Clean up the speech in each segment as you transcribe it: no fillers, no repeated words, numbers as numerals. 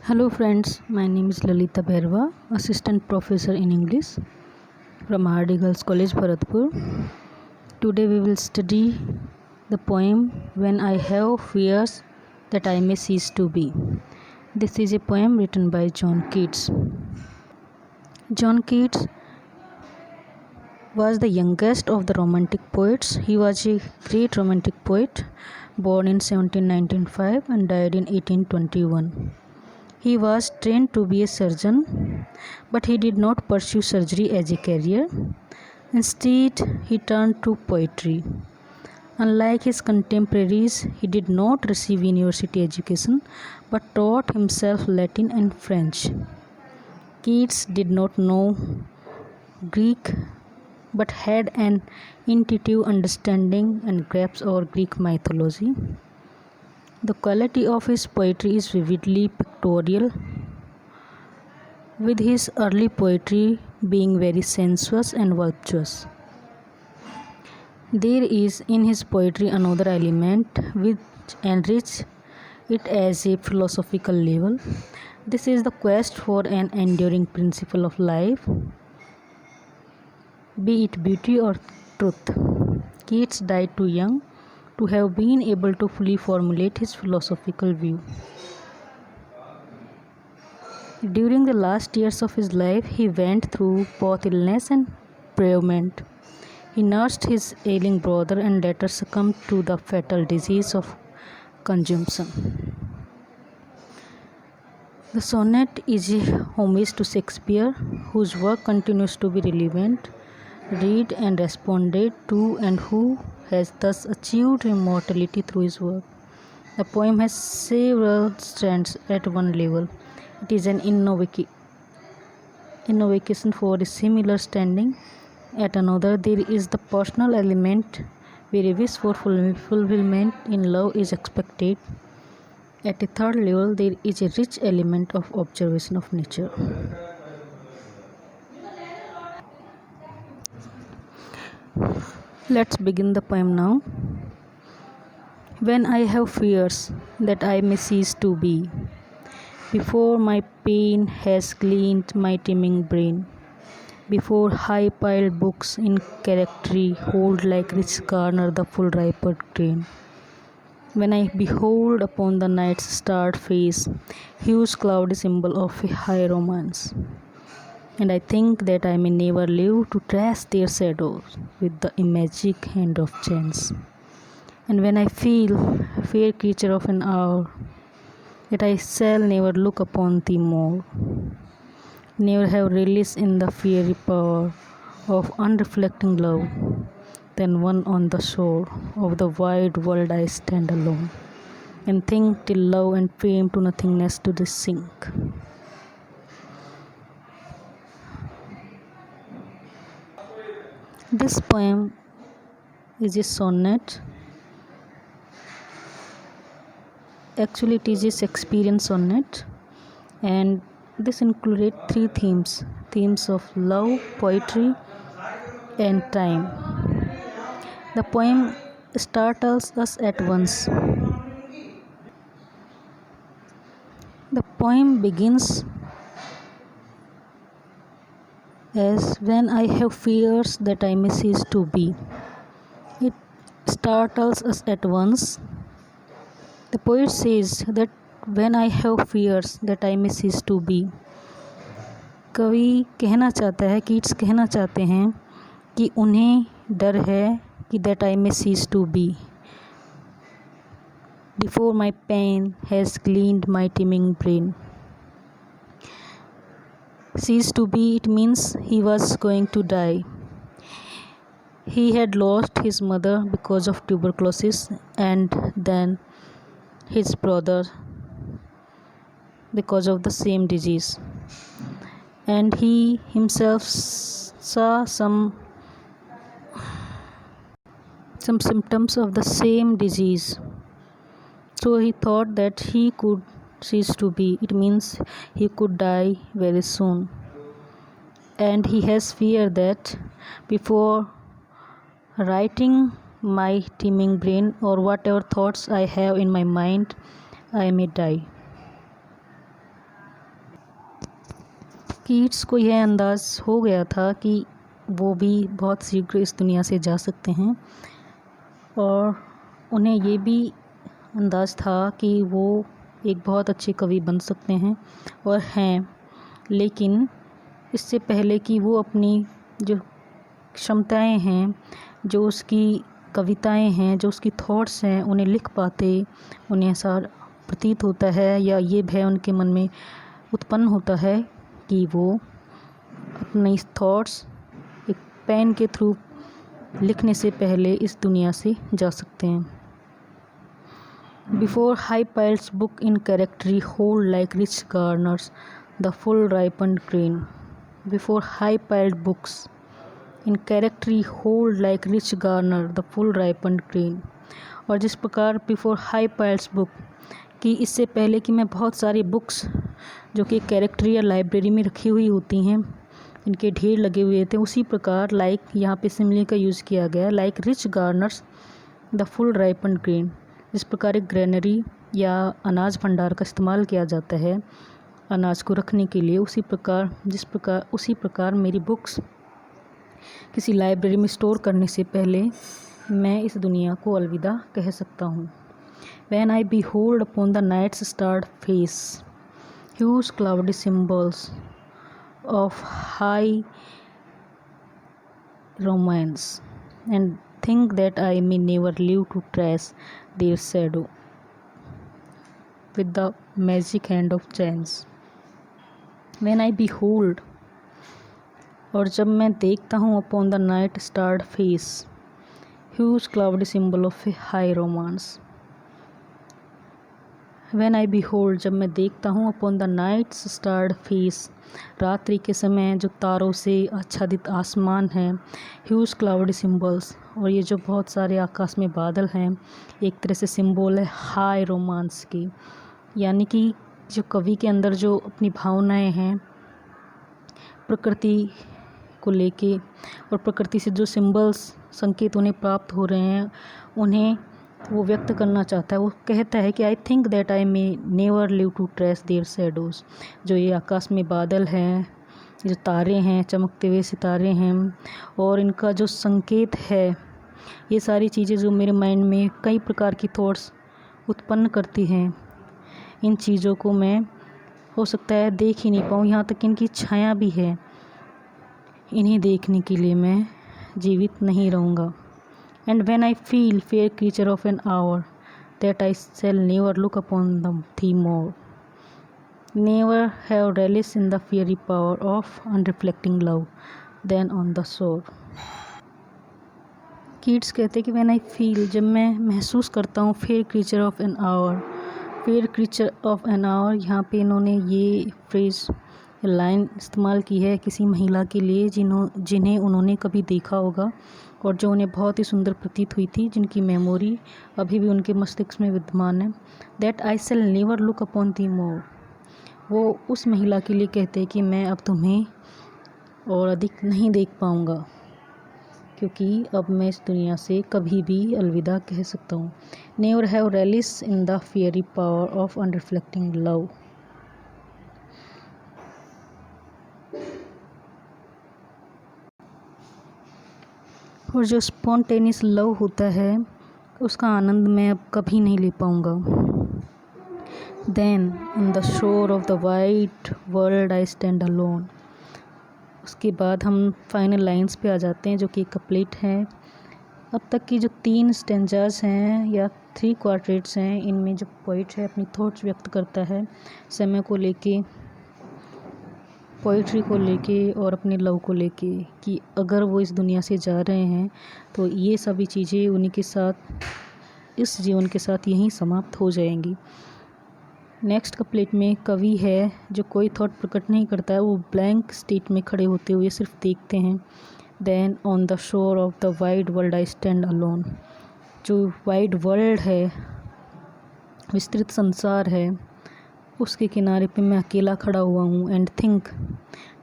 Hello friends, my name is Lalita Bhairava, Assistant Professor in English from Hardy Girls College, Bharatpur. Today we will study the poem When I Have Fears That I May Cease to Be. This is a poem written by John Keats. John Keats was the youngest of the Romantic poets. He was a great Romantic poet, born in 1795 and died in 1821. He was trained to be a surgeon, but he did not pursue surgery as a career. Instead, he turned to poetry. Unlike his contemporaries, he did not receive university education, but taught himself Latin and French. Keats did not know Greek, but had an intuitive understanding and grasp of Greek mythology. The quality of his poetry is vividly pictorial, with his early poetry being very sensuous and voluptuous. There is in his poetry another element which enriches it as a philosophical level. This is the quest for an enduring principle of life, be it beauty or truth. Keats died too young to have been able to fully formulate his philosophical view. During the last years of his life, he went through both illness and bereavement. He nursed his ailing brother and later succumbed to the fatal disease of consumption. The sonnet is a homage to Shakespeare, whose work continues to be relevant, read and responded to, and who has thus achieved immortality through his work. The poem has several strands at one level. It is an invocation for a similar standing. At another, there is the personal element where a wish for fulfillment in love is expected. At a third level, there is a rich element of observation of nature. Let's begin the poem now. When I have fears that I may cease to be, before my pain has gleaned my teeming brain, before high-piled books in charactery hold like rich garner the full ripened grain, when I behold upon the night's starred face huge cloudy symbol of a high romance, and I think that I may never live to trace their shadows with the magic hand of chance, and when I feel, fair creature of an hour, that I shall never look upon thee more, never have release in the fiery power of unreflecting love, than one on the shore of the wide world I stand alone, and think till love and fame to nothingness to the sink. This poem is a sonnet. Actually, it is a Shakespearean sonnet, and this included three themes of love, poetry, and time. The poem startles us at once. The poem begins as when I have fears that I may cease to be. It startles us at once. The poet says that when I have fears that I may cease to be. कवि कहना चाहता है, Keats कहना चाहते हैं कि उन्हें डर है कि that I may cease to be. Before my pain has gleaned my teeming brain. Cease to be, it means he was going to die. He had lost his mother because of tuberculosis, and then his brother because of the same disease, and he himself saw some symptoms of the same disease, so he thought that he could cease to be. It means he could die very soon, and he has fear that before writing my teeming brain or whatever thoughts I have in my mind, I may die. Keats को यह अंदाज़ हो गया था कि वो भी बहुत शीघ्र इस दुनिया से जा सकते हैं और उन्हें ये भी अंदाज़ था कि वो एक बहुत अच्छे कवि बन सकते हैं और हैं, लेकिन इससे पहले कि वो अपनी जो क्षमताएं हैं, जो उसकी कविताएं हैं, जो उसकी थॉट्स हैं, उन्हें लिख पाते, उन्हें ऐसा प्रतीत होता है या ये भय उनके मन में उत्पन्न होता है कि वो अपने थॉट्स एक पेन के थ्रू लिखने से पहले इस दुनिया से जा सकते हैं। Before high piles book in character hold like rich garners the full ripened grain. Before high piled books in character hold like rich garner the full ripened grain. और जिस प्रकार बिफोर हाई पाइल्स बुक कि इससे पहले कि मैं बहुत सारी बुक्स जो कि कैरेक्टर या लाइब्रेरी में रखी हुई होती हैं, इनके ढेर लगे हुए थे, उसी प्रकार लाइक यहाँ पे सिमिली का यूज़ किया गया, like rich garners the full ripened grain. जिस प्रकार एक ग्रेनरी या अनाज भंडार का इस्तेमाल किया जाता है अनाज को रखने के लिए, उसी प्रकार मेरी बुक्स किसी लाइब्रेरी में स्टोर करने से पहले मैं इस दुनिया को अलविदा कह सकता हूँ। When I behold upon the night's starred face huge cloudy symbols of high romance and think that I may never live to trace their shadow with the magic hand of chance. When I behold, और जब मैं देखता हूँ upon the night starred face huge cloudy symbol of high romance. When I behold, जब मैं देखता हूँ upon the night's starred face, रात्रि के समय जो तारों से आच्छादित आसमान है, huge cloudy symbols, और ये जो बहुत सारे आकाश में बादल हैं, एक तरह से सिंबल है हाई रोमांस की, यानी कि जो कवि के अंदर जो अपनी भावनाएं हैं प्रकृति को लेके और प्रकृति से जो सिंबल्स संकेत उन्हें प्राप्त हो रहे हैं उन्हें वो व्यक्त करना चाहता है। वो कहता है कि I think that I may never live to trace their shadows. जो ये आकाश में बादल हैं, जो तारे हैं, चमकते हुए सितारे हैं और इनका जो संकेत है, ये सारी चीज़ें जो मेरे माइंड में कई प्रकार की थॉट्स उत्पन्न करती हैं, इन चीज़ों को मैं हो सकता है देख ही नहीं पाऊँ, यहाँ तक इनकी छाया भी है, इन्हें देखने के लिए मैं जीवित नहीं रहूँगा। And when I feel fair creature of an hour that I shall never look upon thee more, never have relish in the fiery power of unreflecting love than on the shore. Keats कहते कि when I feel, जब मैं महसूस करता हूँ fair creature of an hour, fair creature of an hour, यहाँ पे इन्होंने ये फ्रेज़ लाइन इस्तेमाल की है किसी महिला के लिए जिन्हें उन्होंने कभी देखा होगा और जो उन्हें बहुत ही सुंदर प्रतीत हुई थी, जिनकी मेमोरी अभी भी उनके मस्तिष्क में विद्यमान है। That I shall never look upon thee more, वो उस महिला के लिए कहते हैं कि मैं अब तुम्हें और अधिक नहीं देख पाऊँगा, क्योंकि अब मैं इस दुनिया से कभी भी अलविदा कह सकता हूँ। Never have relish in the faery power of unreflecting love. और जो स्पॉन्टेनियस लव होता है उसका आनंद मैं अब कभी नहीं ले पाऊँगा। Then on the shore of the white world I stand alone. उसके बाद हम फाइनल लाइंस पे आ जाते हैं जो कि कप्लेट है। अब तक की जो 3 स्टेंजास हैं या 3 क्वार्टेट्स हैं, इनमें जो पोइट है अपनी थॉट्स व्यक्त करता है समय को लेके, पोइट्री को लेके और अपने लव को लेके, कि अगर वो इस दुनिया से जा रहे हैं तो ये सभी चीज़ें उन्हीं के साथ, इस जीवन के साथ यहीं समाप्त हो जाएंगी। नेक्स्ट कप्लेट में कवि है जो कोई थॉट प्रकट नहीं करता है, वो ब्लैंक स्टेट में खड़े होते हुए सिर्फ देखते हैं। Then on the shore of the wide world I stand alone. जो वाइड वर्ल्ड है, विस्तृत संसार है, उसके किनारे पे मैं अकेला खड़ा हुआ हूँ। And think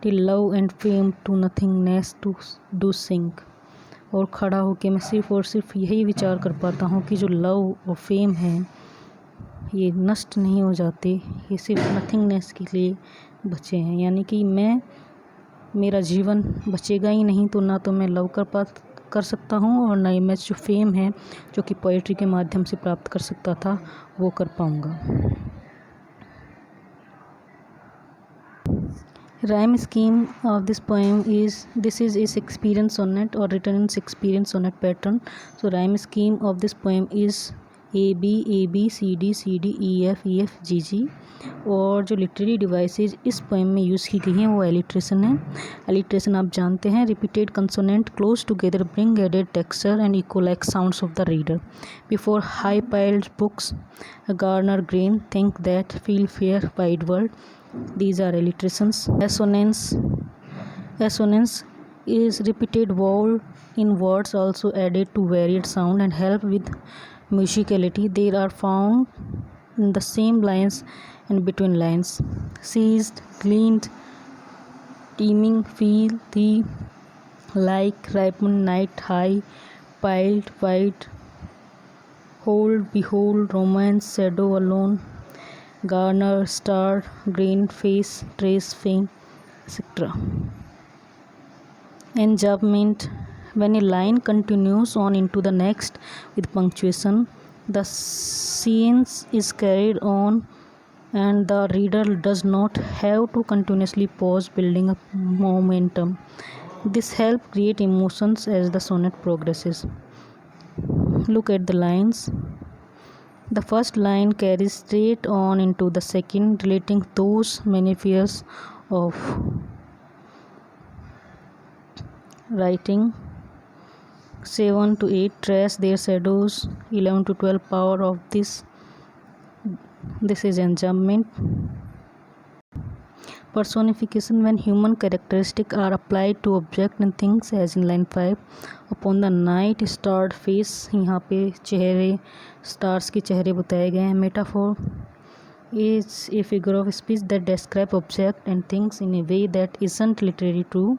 till love and fame to nothingness to do sink. और खड़ा होके मैं सिर्फ और सिर्फ यही विचार कर पाता हूँ कि जो लव और फेम है ये नष्ट नहीं हो जाते, ये सिर्फ नथिंगनेस के लिए बचे हैं। यानी कि मैं मेरा जीवन बचेगा ही नहीं, तो ना तो मैं लव कर सकता हूँ और ना ही मैं जो फेम है जो कि पोइट्री के माध्यम से प्राप्त कर सकता था वो कर पाऊँगा। Rhyme scheme of this poem is Shakespearean sonnet or written in Shakespearean sonnet pattern. So rhyme scheme of this poem is A B C D C D E F G G। और जो literary devices इस poem में use की गई हैं वो alliteration है। Alliteration आप जानते हैं, repeated consonant close together bring added texture and echo like sounds of the reader before high piled books garner grain think that feel fair wide world. These are alliterations. Assonance is repeated vowel in words also added to varied sound and help with musicality. They are found in the same lines and between lines. Seized, gleaned, teeming, feel, the, like, ripened, night, high, piled, white, hold, behold, romance, shadow, alone, garner, star, green, face, trace, fame, etc. Enjambment: when a line continues on into the next with punctuation, the sentence is carried on and the reader does not have to continuously pause, building up momentum. This helps create emotions as the sonnet progresses. Look at the lines. The first line carries straight on into the second, relating those many fears of writing. 7 to 8 trace their shadows. 11 to 12 power of this is enjambment. Personification: when human characteristics are applied to object and things, as in line 5. Upon the night starred face, यहाँ पे चेहरे stars के चेहरे बताए गए हैं. Metaphor is a figure of speech that describe object and things in a way that isn't literally true.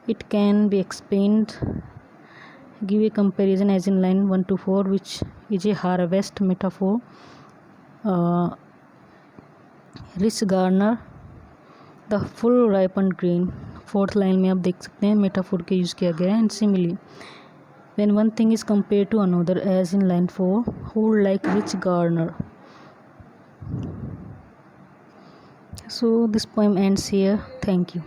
It can be explained. Give a comparison as in line 1 to 4, which is a harvest metaphor. Rich garner the full ripen green. 4th line में आप देख सकते हैं metaphor के use किया गया है. And similarly when one thing is compare to another, as in line 4, hold like rich garner. So this poem ends here. Thank you.